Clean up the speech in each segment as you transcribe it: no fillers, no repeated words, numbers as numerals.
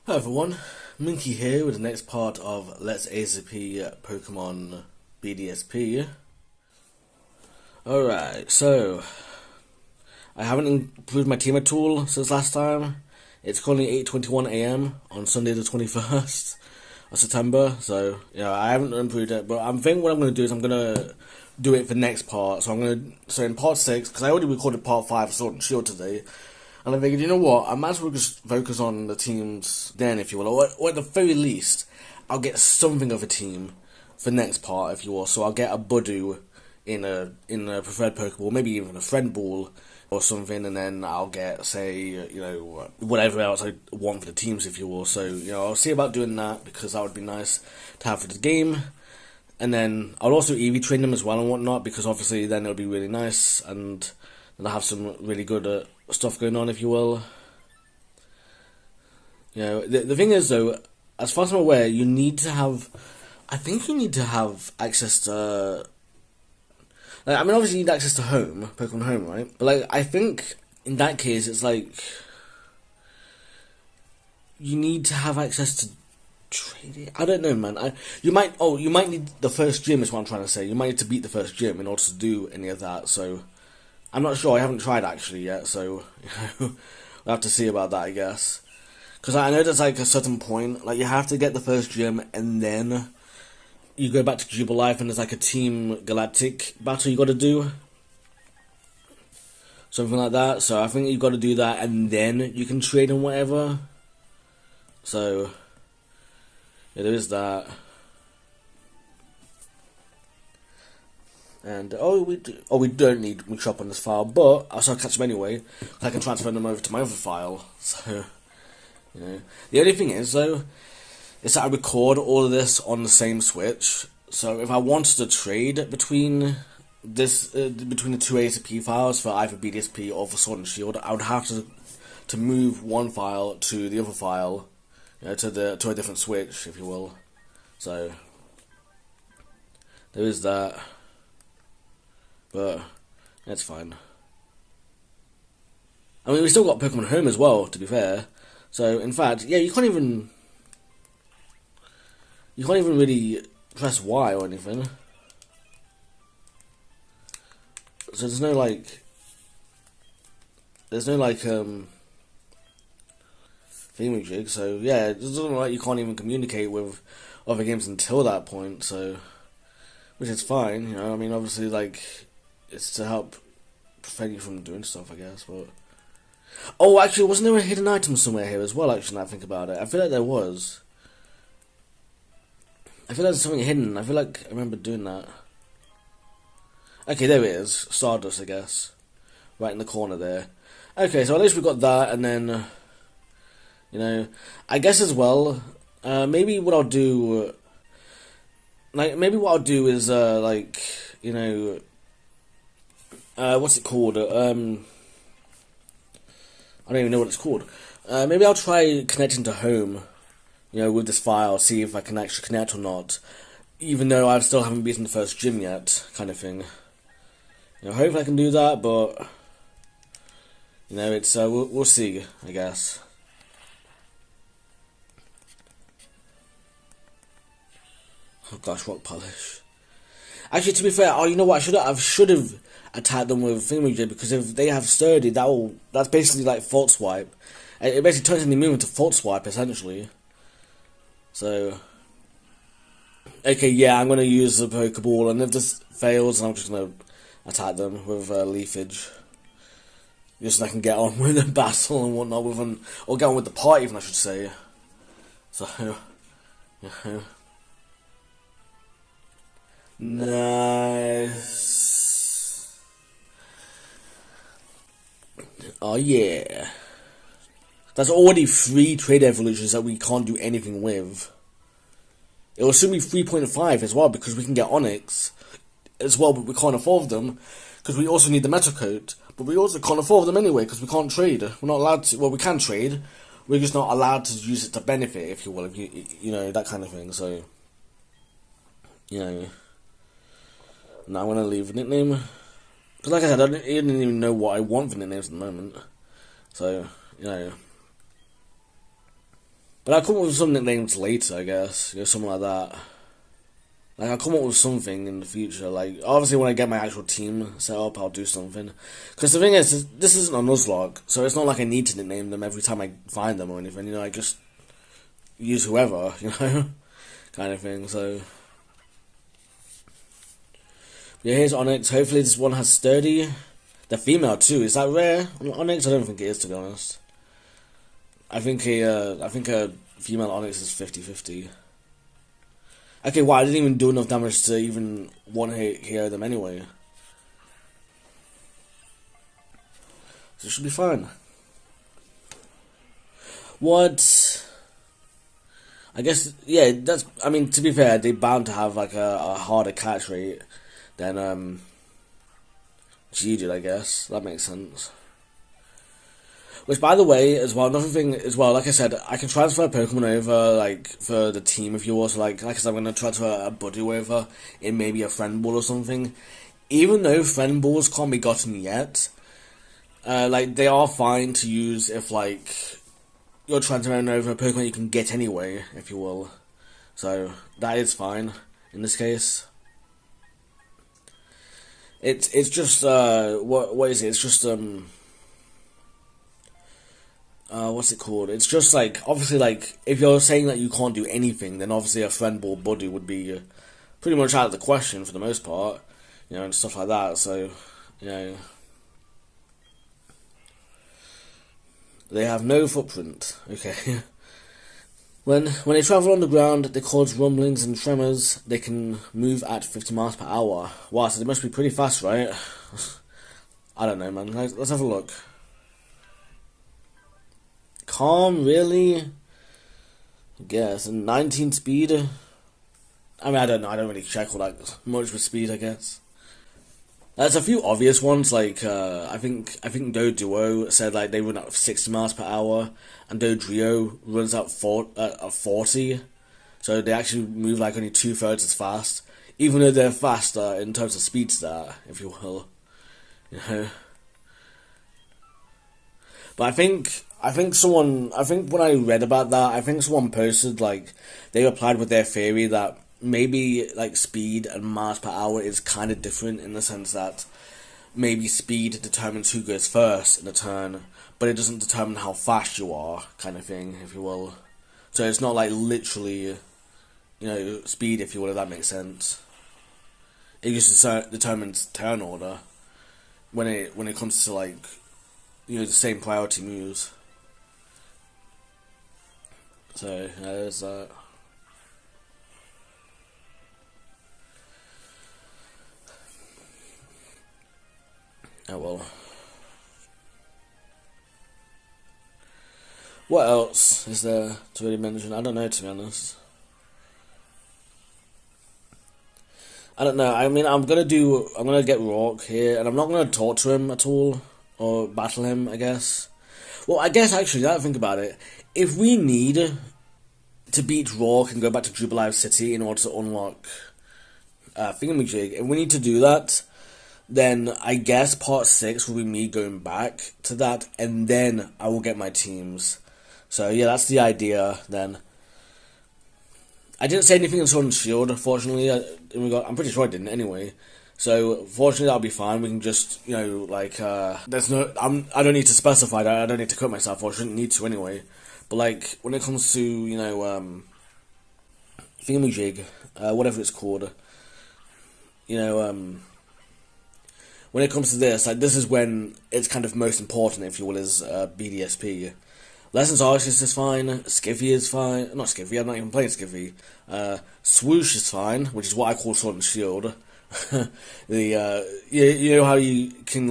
Hi everyone, Minky here with the next part of Let's ACP Pokemon BDSP. Alright, so I haven't improved my team at all since last time. It's currently 8:21 AM on Sunday the 21st of September, so yeah, I haven't improved it, but I'm thinking what I'm going to do is I'm going to do it for next part. So in part 6, because I already recorded part 5 of Sword and Shield today, and I figured, you know what, I might as well just focus on the teams then, if you will, or at the very least, I'll get something of a team for next part, if you will. So I'll get a Budu in a preferred Pokeball, maybe even a Friend Ball or something, and then I'll get, say, whatever else I want for the teams, if you will. So, I'll see about doing that, because that would be nice to have for the game. And then I'll also EV train them as well and whatnot, because obviously then it'll be really nice, and then I'll have some really good stuff going on, if you will. The thing is, though, as far as I'm aware, you need to have access to, obviously you need access to Pokemon Home, right? But, I think in that case, it's you need to have access to trade it. I don't know, man. You might need the first gym, is what I'm trying to say. You might need to beat the first gym in order to do any of that, so I'm not sure. I haven't tried actually yet, so we'll have to see about that, I guess. Because I know there's a certain point, you have to get the first gym, and then you go back to Jubilife, and there's a Team Galactic battle you got to do, something like that. So I think you got to do that, and then you can trade and whatever. So yeah, there is that. And we don't need Mukshop on this file, but I'll still catch them anyway. I can transfer them over to my other file. So the only thing is though, is that I record all of this on the same Switch. So if I wanted to trade between between the two ACP files for either BDSP or for Sword and Shield, I would have to move one file to the other file, to a different Switch, if you will. So there is that. But that's fine. I mean, we still got Pokemon Home as well, to be fair. So, in fact, yeah, you can't even really press Y or anything. So there's no thingamajig. So yeah, it doesn't look like you can't even communicate with other games until that point. So, which is fine, obviously, it's to help prevent you from doing stuff, I guess, but... Oh, actually, wasn't there a hidden item somewhere here as well, actually, now I think about it? I feel like there was. I feel like there's something hidden. I feel like I remember doing that. Okay, there it is. Stardust, I guess. Right in the corner there. Okay, so at least we got that, and then... I guess as well, maybe what I'll do... maybe what I'll do is, what's it called? I don't even know what it's called. Maybe I'll try connecting to Home, with this file, see if I can actually connect or not. Even though I still haven't beaten the first gym yet, kind of thing. Hopefully I can do that, but it's we'll see, I guess. Oh gosh, rock polish. Actually, to be fair, you know what? I should have attacked them with thingamajig, because if they have sturdy, that's basically like Fault Swipe. It basically turns any move into Fault Swipe, essentially. So, okay, yeah, I'm gonna use the Pokeball, and if this fails, I'm just gonna attack them with Leafage, just so I can get on with the battle and whatnot or get on with the party, even I should say. So, yeah. Nice. Oh yeah. That's already 3 trade evolutions that we can't do anything with. It will soon be 3.5 as well, because we can get Onyx as well, but we can't afford them because we also need the Metal Coat. But we also can't afford them anyway because we can't trade. We're not allowed to. Well, we can trade. We're just not allowed to use it to benefit, if you will, if you know, that kind of thing. So, now I'm gonna leave a nickname. Because like I said, I didn't even know what I want for nicknames at the moment. So, But I'll come up with some nicknames later, I guess. You know, something like that. Like, I'll come up with something in the future. Like, obviously when I get my actual team set up, I'll do something. Because the thing is, this isn't a Nuzlocke, so it's not like I need to nickname them every time I find them or anything. You know, I just use whoever, you know? Kind of thing, so... Yeah, here's Onyx. Hopefully this one has Sturdy. The female too. Is that rare on Onyx? I don't think it is, to be honest. I think a female Onyx is 50-50. Okay, wow, I didn't even do enough damage to even one-hit KO them anyway. So it should be fine. What? I guess, yeah, that's, I mean, to be fair, they're bound to have like a harder catch rate than G did, I guess. That makes sense. Which, by the way, as well, another thing as well, like I said, I can transfer Pokemon over, like, for the team if you want. So, like I said, I'm going to transfer a buddy over in maybe a friend ball or something. Even though friend balls can't be gotten yet, like, they are fine to use if, like, you're transferring over a Pokemon you can get anyway, if you will. So, that is fine in this case. It's just, what is it? It's just, what's it called? It's just like, obviously, like, if you're saying that you can't do anything, then obviously a friend ball buddy would be pretty much out of the question for the most part, you know, and stuff like that, so, you know, they have no footprint, okay. When they travel underground, they cause rumblings and tremors. They can move at 50 miles per hour. Wow, so they must be pretty fast, right? I don't know, man. Let's have a look. Calm, really? I guess. And 19 speed? I mean, I don't know. I don't really check all that much with speed, I guess. There's a few obvious ones, like, I think Doduo said, like, they run at 60 miles per hour, and Dodrio runs at 40, so they actually move, like, only 2/3 as fast, even though they're faster in terms of speed stat, if you will, you know. But I think when I read about that, I think someone posted, like, they replied with their theory that maybe, like, speed and miles per hour is kind of different in the sense that maybe speed determines who goes first in a turn, but it doesn't determine how fast you are, kind of thing, if you will. So it's not, like, literally, you know, speed, if you will, if that makes sense. It just determines turn order when it comes to, like, you know, the same priority moves. So, yeah, there's that. Oh well. What else is there to really mention? I don't know, to be honest. I don't know. I mean, I'm gonna get Rourke here, and I'm not gonna talk to him at all or battle him, I guess. Well, I guess actually, now that I think about it, if we need to beat Rourke and go back to Jubilife City in order to unlock Thingamajig, if we need to do that, then I guess part 6 will be me going back to that, and then I will get my teams. So yeah, that's the idea then. I didn't say anything on Sword and Shield, unfortunately. I'm pretty sure I didn't anyway. So fortunately that'll be fine. We can just, you know, like, there's no, I don't need to specify that. I don't need to cut myself, or I shouldn't need to anyway. But like, when it comes to, you know, Thingamajig, whatever it's called, you know, when it comes to this, like, this is when it's kind of most important, if you will, is BDSP. Lessons Artist is fine, Skiffy is fine, not Skiffy, I'm not even playing Skiffy. Swoosh is fine, which is what I call Sword and Shield. You know how you can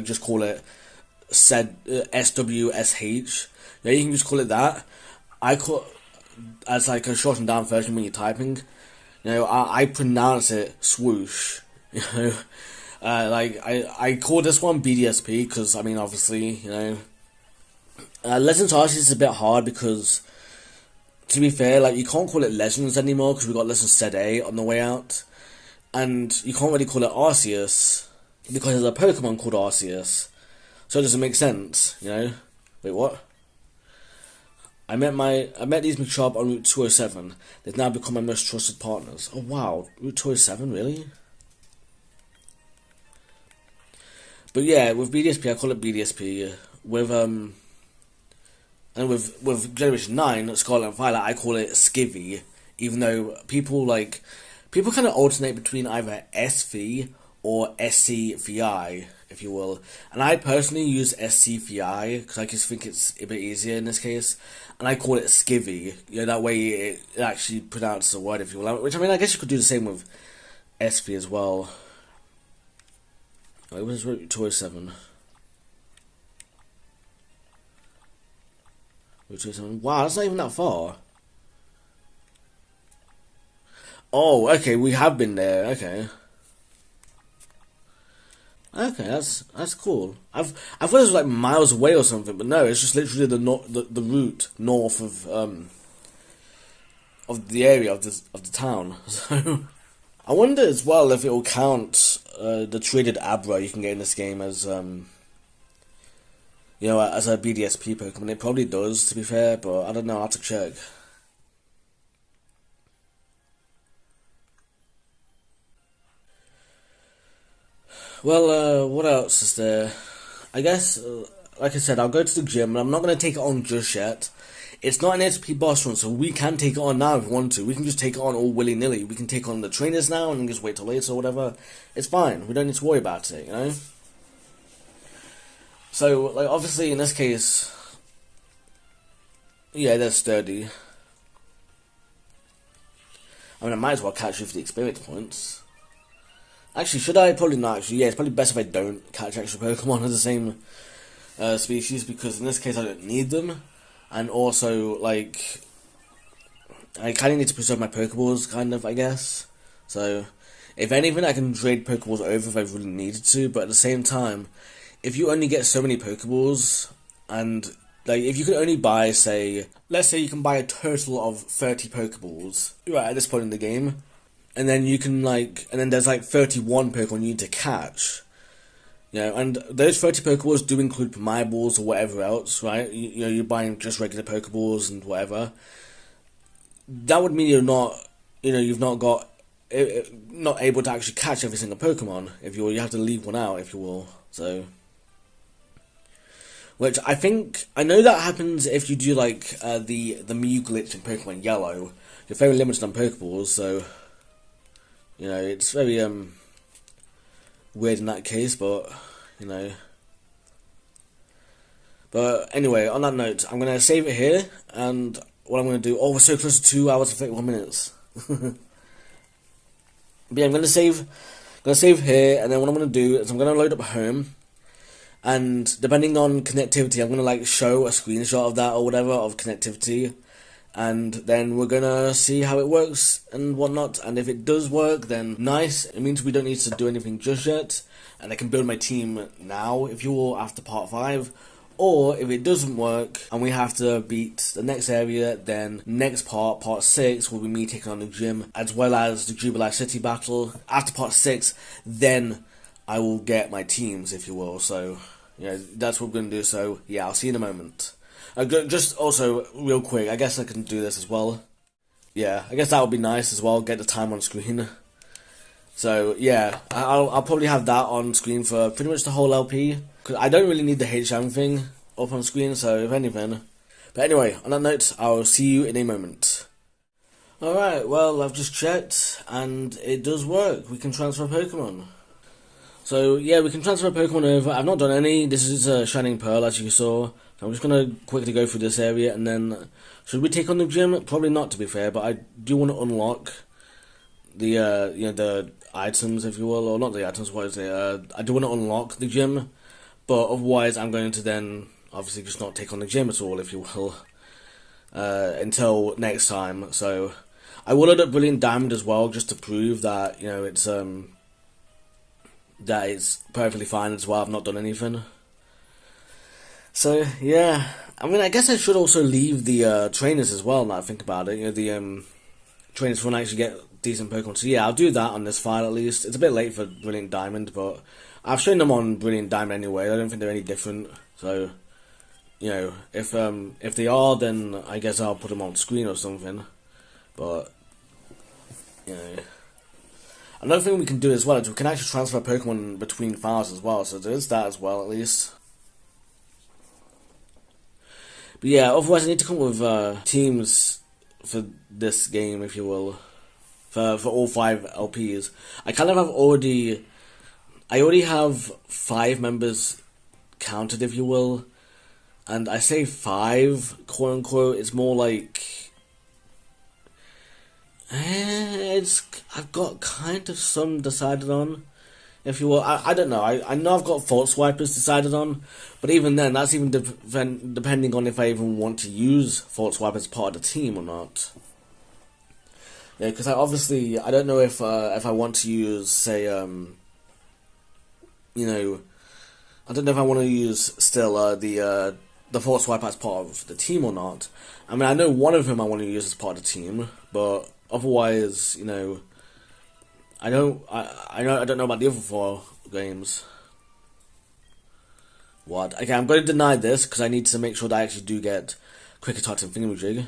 just call it SWSH? Yeah, you can just call it that. I call as like a shortened down version when you're typing. You know, I pronounce it swoosh. You know, like I call this one BDSP because I mean, obviously, you know, Legends Artist is a bit hard because, to be fair, like, you can't call it Legends anymore because we got Legends ZA on the way out, and you can't really call it Arceus because there's a Pokemon called Arceus, so it doesn't make sense, you know. Wait, what? I met these McSharp on Route 207. They've now become my most trusted partners. Oh wow, Route 207, really? But yeah, with BDSP, I call it BDSP. With Generation 9, Scarlet and Violet, I call it Skivvy. Even though people kind of alternate between either SV or SCVI, if you will. And I personally use SCVI because I just think it's a bit easier in this case. And I call it Skivvy. That way it actually pronounces the word, if you will. Which, I mean, I guess you could do the same with SV as well. It was Route 207. Route 207. Wow, that's not even that far. Oh, okay, we have been there. Okay. Okay, that's cool. I thought it was like miles away or something, but no, it's just literally the route north of the area of the town. So I wonder as well if it will count the traded Abra you can get in this game as as a BDSP Pokemon. It probably does, to be fair, but I don't know. I'll have to check. Well, what else is there? I guess, like I said, I'll go to the gym, and I'm not going to take it on just yet. It's not an SP boss run, so we can take it on now if we want to. We can just take it on all willy-nilly. We can take on the trainers now and just wait till later or whatever. It's fine. We don't need to worry about it, you know? So, like, obviously, in this case, yeah, they're sturdy. I mean, I might as well catch you for the experience points. Actually, should I? Probably not, actually. Yeah, it's probably best if I don't catch extra Pokemon of the same species, because in this case I don't need them. And also, like, I kind of need to preserve my Pokeballs, kind of, I guess. So, if anything, I can trade Pokeballs over if I really needed to, but at the same time, if you only get so many Pokeballs, and, like, if you can only buy, say, let's say you can buy a total of 30 Pokeballs, right, at this point in the game, and then you can, like, and then there's, like, 31 Pokemon you need to catch. And those 30 Pokeballs do include Pokeballs or whatever else, right? You're buying just regular Pokeballs and whatever. That would mean you've not got, not able to actually catch every single Pokemon. You have to leave one out, if you will. So, which I know that happens if you do, like, the Mew glitch in Pokemon Yellow. You're very limited on Pokeballs, so, it's very, weird in that case, but, But anyway, on that note, I'm going to save it here, and what I'm going to do... Oh, we're so close to 2 hours and 31 minutes. But yeah, I'm going to save here, and then what I'm going to do is I'm going to load up home, and depending on connectivity, I'm going to, like, show a screenshot of that or whatever, of connectivity, and then we're gonna see how it works and whatnot, and if it does work, then nice. It means we don't need to do anything just yet, and I can build my team now, if you will, after part 5. Or if it doesn't work and we have to beat the next area, then next part 6, will be me taking on the gym, as well as the Jubilee City battle. After part 6, then I will get my teams, if you will. So that's what we're gonna do. So yeah, I'll see you in a moment. Just also, real quick, I guess I can do this as well. Yeah, I guess that would be nice as well, get the time on screen. So, yeah, I'll probably have that on screen for pretty much the whole LP. Because I don't really need the HM thing up on screen, so if anything. But anyway, on that note, I'll see you in a moment. Alright, well, I've just checked, and it does work. We can transfer Pokemon. So, yeah, we can transfer Pokemon over. I've not done any. This is a Shining Pearl, as you saw. I'm just going to quickly go through this area, and then, should we take on the gym? Probably not, to be fair, but I do want to unlock the, the items, if you will, or not the items, what is it? I do want to unlock the gym, but otherwise I'm going to then, obviously, just not take on the gym at all, if you will, until next time. So, I will load up Brilliant Diamond as well, just to prove that, that it's perfectly fine as well. I've not done anything. So, yeah, I mean, I guess I should also leave the trainers as well, now I think about it. The trainers want to actually get decent Pokemon. So, yeah, I'll do that on this file at least. It's a bit late for Brilliant Diamond, but I've shown them on Brilliant Diamond anyway. I don't think they're any different. So, if they are, then I guess I'll put them on screen or something. But another thing we can do as well is we can actually transfer Pokemon between files as well. So there's that as well, at least. But yeah, otherwise I need to come up with teams for this game, if you will, for all 5 LPs. I already have 5 members counted, if you will, and I say 5, quote unquote. It's more like I've got kind of some decided on, if you will. I don't know. I know I've got Thought Swipers decided on, but even then, that's even depending on if I even want to use Thought Swipers as part of the team or not. Yeah, because I don't know if I want to use, say, I don't know if I want to use still the Thought Swiper as part of the team or not. I mean, I know one of them I want to use as part of the team, but otherwise, I don't know about the other 4 games. What? Okay, I'm going to deny this because I need to make sure that I actually do get Cricketot and Thingamajig.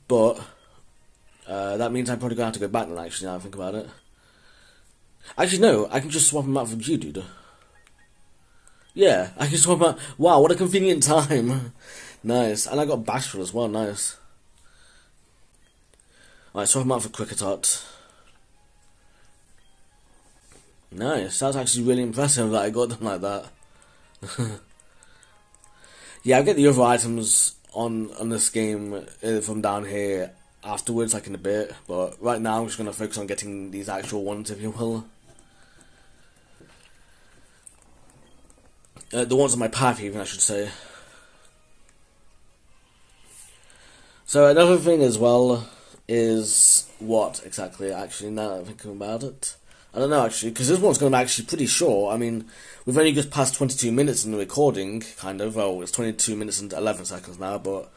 But that means I'm probably going to have to go back now, actually, now I think about it. Actually, no, I can just swap them out for Geodude. Yeah, I can swap them out. Wow, what a convenient time. Nice. And I got Bashful as well, nice. Alright, swap them out for Cricketot. Nice, that's actually really impressive that I got them like that. Yeah, I'll get the other items on this game from down here afterwards, like in a bit, but right now I'm just going to focus on getting these actual ones, if you will. The ones on my path, even, I should say. So another thing as well is what exactly, actually, now that I'm thinking about it. I don't know, actually, because this one's going to be actually pretty short. I mean, we've only just passed 22 minutes in the recording, kind of. Well, it's 22 minutes and 11 seconds now, but,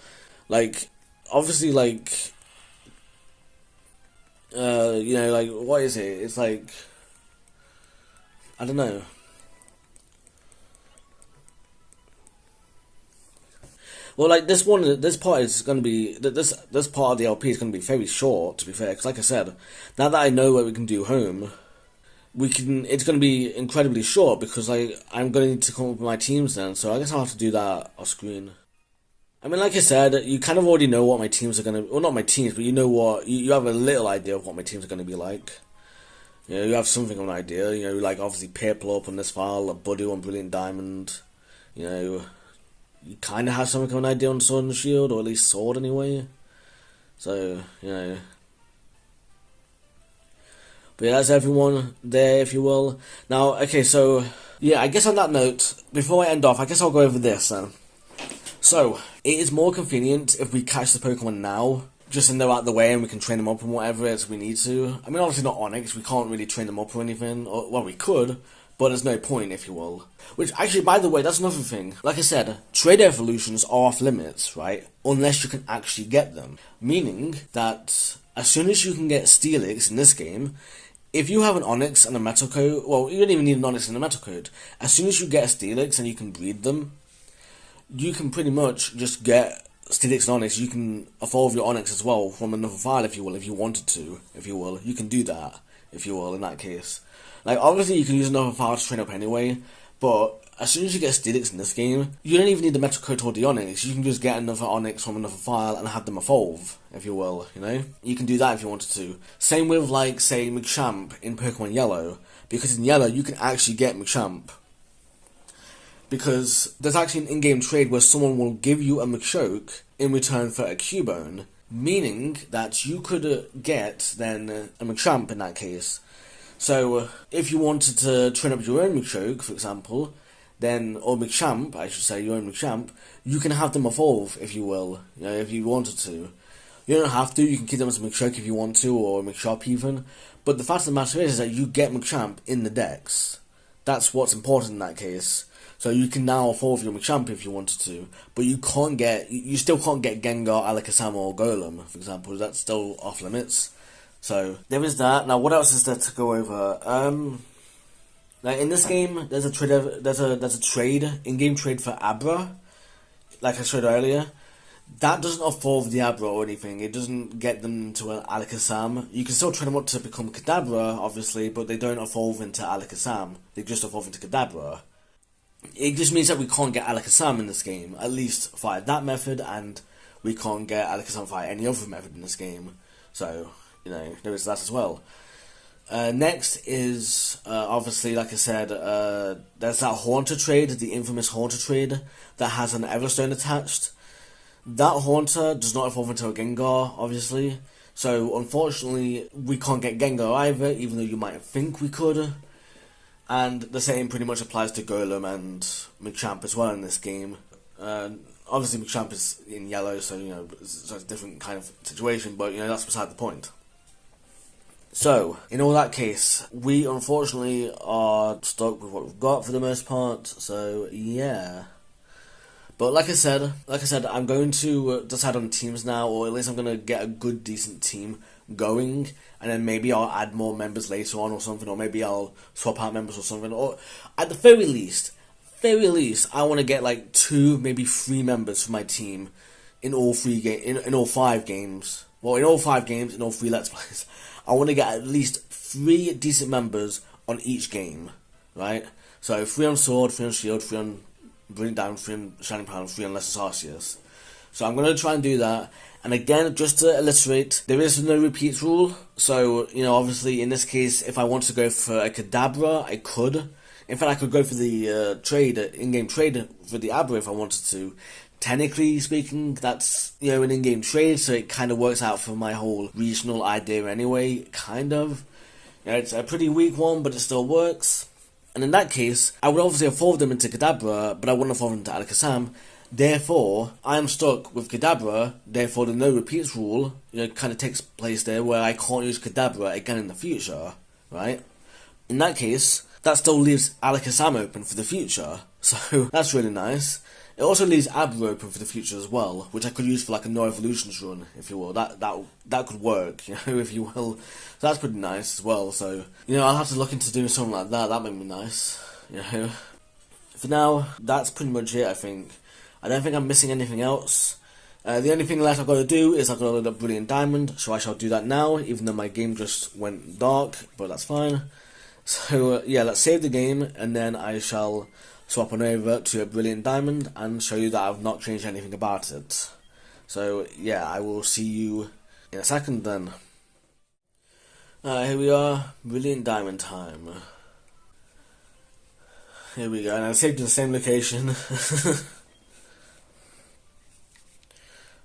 like, obviously, like, what is it? It's like, I don't know. Well, like, this part is going to be, this part of the LP is going to be very short, to be fair, because like I said, now that I know what we can do home, it's going to be incredibly short, because I'm going to need to come up with my teams then, so I guess I'll have to do that off screen. I mean, like I said, you kind of already know what my teams are going to, well, not my teams, but you know what, you have a little idea of what my teams are going to be like. You have something of an idea, like obviously Purple on this file, a Buddy on Brilliant Diamond, you kind of have something of an idea on Sword and Shield, or at least Sword anyway. So, But yeah, that's everyone there, if you will. Now, okay, so, yeah, I guess on that note, before I end off, I guess I'll go over this then. So, it is more convenient if we catch the Pokemon now, just in they're out of the way and we can train them up and whatever it is we need to. I mean, obviously not Onyx, we can't really train them up or anything, well, we could, but there's no point, if you will. Which, actually, by the way, that's another thing. Like I said, trade evolutions are off limits, right? Unless you can actually get them. Meaning that as soon as you can get Steelix in this game, if you have an Onyx and a Metal Coat, well, you don't even need an Onyx and a Metal Coat. As soon as you get a Steelix and you can breed them, you can pretty much just get Steelix and Onyx. You can evolve your Onyx as well from another file, if you will, if you wanted to, if you will. You can do that, if you will, in that case. Like, obviously you can use another file to train up anyway, but as soon as you get Steelix in this game, you don't even need the Metal Coat or the Onyx. You can just get another Onyx from another file and have them evolve, if you will, You can do that if you wanted to. Same with, like, say, Machamp in Pokemon Yellow, because in Yellow you can actually get Machamp. Because there's actually an in-game trade where someone will give you a Machoke in return for a Cubone, meaning that you could get, then, a Machamp in that case. So, if you wanted to train up your own Machoke, for example, then, or Machamp, I should say, your own Machamp, you can have them evolve, if you will, if you wanted to. You don't have to, you can keep them as a Machoke if you want to, or a Machop even, but the fact of the matter is that you get Machamp in the Dex. That's what's important in that case. So you can now evolve your Machamp if you wanted to, but you still can't get Gengar, Alakazam, or Golem, for example. That's still off limits. So there is that. Now, what else is there to go over? Now in this game, there's a trade, in-game trade for Abra. like I showed earlier, that doesn't evolve Diablo or anything. It doesn't get them to an Alakazam. You can still train them up to become Kadabra, obviously, but they don't evolve into Alakazam. They just evolve into Kadabra. It just means that we can't get Alakazam in this game, at least via that method, and we can't get Alakazam via any other method in this game. So, there is that as well. Next is, obviously, like I said, there's that Haunter trade, the infamous Haunter trade, that has an Everstone attached. That Haunter does not evolve into a Gengar, obviously. So, unfortunately, we can't get Gengar either, even though you might think we could. And the same pretty much applies to Golem and Machamp as well in this game. Obviously, Machamp is in yellow, so, it's a different kind of situation, but, that's beside the point. So, in all that case, we unfortunately are stuck with what we've got for the most part, so, yeah. But like I said, I'm going to decide on teams now, or at least I'm going to get a good, decent team going, and then maybe I'll add more members later on or something, or maybe I'll swap out members or something, or at the very least, I want to get like 2, maybe 3 members for my team in all 5 games. Well, in all 5 games, in all 3 Let's Plays. I want to get at least 3 decent members on each game, right? So 3 on Sword, 3 on Shield, 3 on Brilliant Diamond, 3 on Shining Pearl, and 3 on Lesser Arceus. So I'm going to try and do that. And again, just to illustrate, there is no repeats rule. So, obviously in this case, if I want to go for a Kadabra, I could. In fact, I could go for the in-game trade for the Abra if I wanted to. Technically speaking, that's, an in-game trade, so it kind of works out for my whole regional idea anyway, kind of. It's a pretty weak one, but it still works. And in that case, I would obviously evolve them into Kadabra, but I wouldn't evolve them into Alakazam. Therefore, I am stuck with Kadabra, therefore the no repeats rule, kind of takes place there, where I can't use Kadabra again in the future, right? In that case, that still leaves Alakazam open for the future, so that's really nice. It also leaves Abra open for the future as well, which I could use for like a no evolutions run, if you will. That could work, if you will. So that's pretty nice as well. So, I'll have to look into doing something like that. That might be nice, For now, that's pretty much it, I think. I don't think I'm missing anything else. The only thing left I've got to do is I've got to load up Brilliant Diamond, so I shall do that now, even though my game just went dark, but that's fine. So, let's save the game, and then I shall swap on over to a Brilliant Diamond and show you that I've not changed anything about it. So, I will see you in a second then. Here we are, Brilliant Diamond time. Here we go, and I saved in the same location.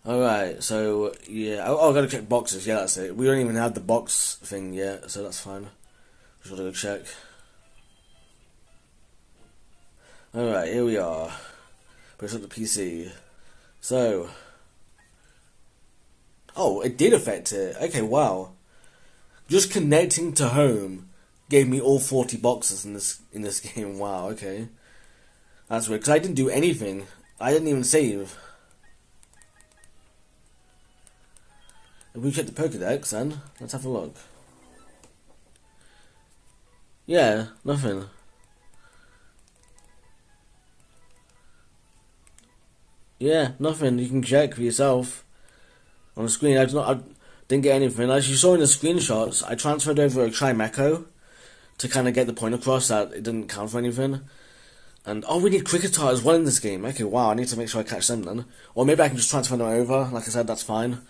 Alright, so, I gotta check boxes, that's it. We don't even have the box thing yet, so that's fine. Just gotta go check. Alright, here we are. Push up the PC. So. Oh, it did affect it. Okay, wow. Just connecting to home gave me all 40 boxes in this game. Wow, okay. That's weird, because I didn't do anything. I didn't even save. If we check the Pokédex then, let's have a look. Yeah, nothing. Yeah, nothing. You can check for yourself on the screen. I didn't get anything. As you saw in the screenshots, I transferred over a Trimeco to kind of get the point across that it didn't count for anything. And we need Cricketar as well in this game. Okay, wow, I need to make sure I catch them then. Or maybe I can just transfer them over. Like I said, that's fine.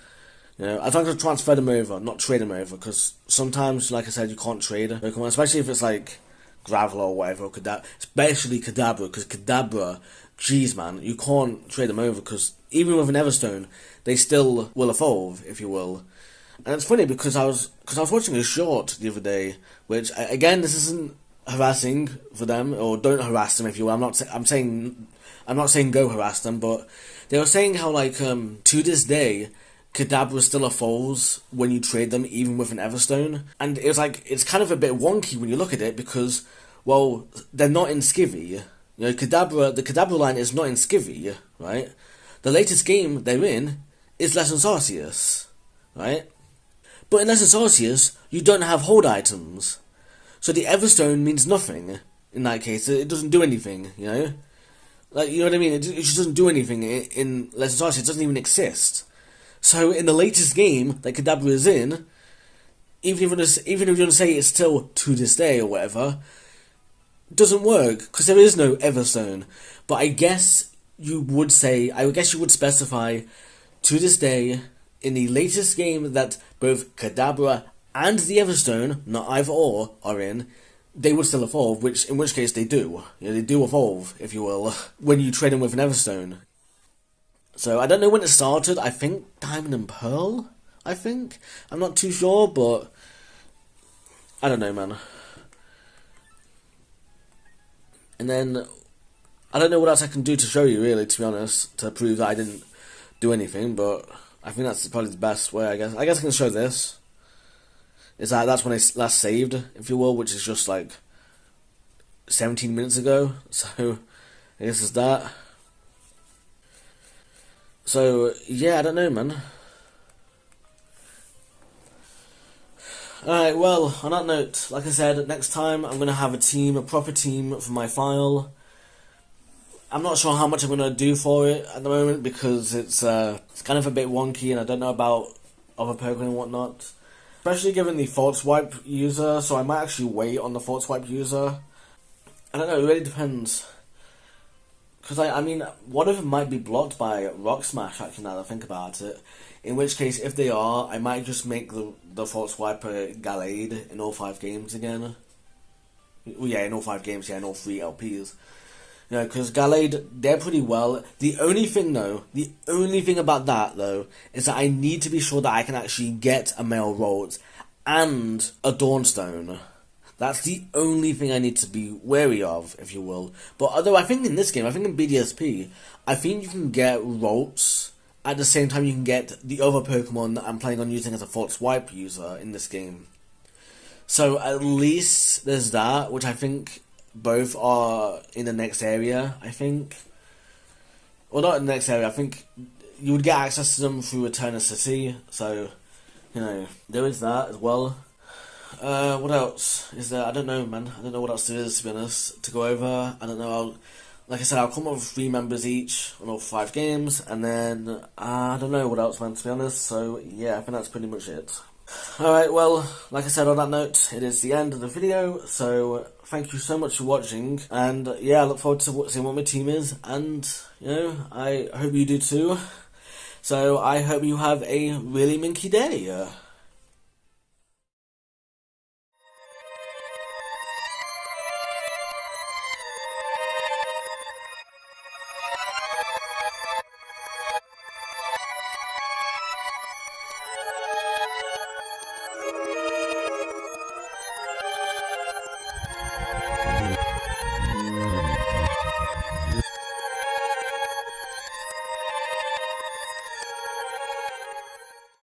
I'd like to transfer them over, not trade them over, because sometimes, like I said, you can't trade Pokemon, especially if it's like Gravel or whatever, or especially Kadabra, because Kadabra, jeez man, you can't trade them over, because even with an Everstone, they still will evolve, if you will. And it's funny, because I was watching a short the other day, which, again, this isn't harassing for them, or don't harass them, if you will. I'm not saying go harass them, but they were saying how, like, to this day, Kadabra still evolves when you trade them, even with an Everstone. And it was like, it's kind of a bit wonky when you look at it, because, well, they're not in Skivvy. The Kadabra line is not in Skivvy, right? The latest game they're in is Lessons Arceus, right? But in Lessons Arceus, you don't have hold items. So the Everstone means nothing in that case. It doesn't do anything, Like, you know what I mean? It just doesn't do anything in Legends Arceus. It doesn't even exist. So in the latest game that Kadabra is in, even if you want to say it's still to this day or whatever, it doesn't work because there is no Everstone. But I guess you would specify to this day in the latest game that both Kadabra and the Everstone, not either or, are in, they would still evolve, in which case they do. You know, they do evolve, if you will, when you trade them with an Everstone. So I don't know when it started. I think Diamond and Pearl. I think I'm not too sure, but I don't know, man. And then I don't know what else I can do to show you, really, to be honest, to prove that I didn't do anything. But I think that's probably the best way. I guess I can show this. That's when I last saved, if you will, which is just like 17 minutes ago. So I guess it's that. So, yeah, I don't know, man. Alright, well, on that note, like I said, next time I'm going to have a proper team for my file. I'm not sure how much I'm going to do for it at the moment because it's kind of a bit wonky and I don't know about other Pokemon and whatnot. Especially given the Thought Swipe user, so I might actually wait on the Thought Swipe user. I don't know, it really depends. Because, I mean, one of them might be blocked by Rock Smash, actually, now that I think about it. In which case, if they are, I might just make the Thought Swiper Gallade in all 5 games again. Well, yeah, in all 5 games, yeah, in all 3 LPs. You know, because Gallade, they're pretty well. The only thing about that, though, is that I need to be sure that I can actually get a Male Rolt and a Dawnstone. That's the only thing I need to be wary of, if you will. But although I think in this game, I think in BDSP, I think you can get Rolts at the same time you can get the other Pokemon that I'm planning on using as a Thought Swipe user in this game. So at least there's that, which I think both are in the next area, I think. Well, not in the next area, I think you would get access to them through Eterna City, so, you know, there is that as well. What else is there? I don't know, man. I don't know what else there is, to be honest, to go over. I don't know. Like I said, I'll come up with 3 members each on all 5 games, and then I don't know what else, man, to be honest. So, yeah, I think that's pretty much it. Alright, well, like I said on that note, it is the end of the video, so thank you so much for watching, and yeah, I look forward to seeing what my team is, and, you know, I hope you do too. So, I hope you have a really minky day.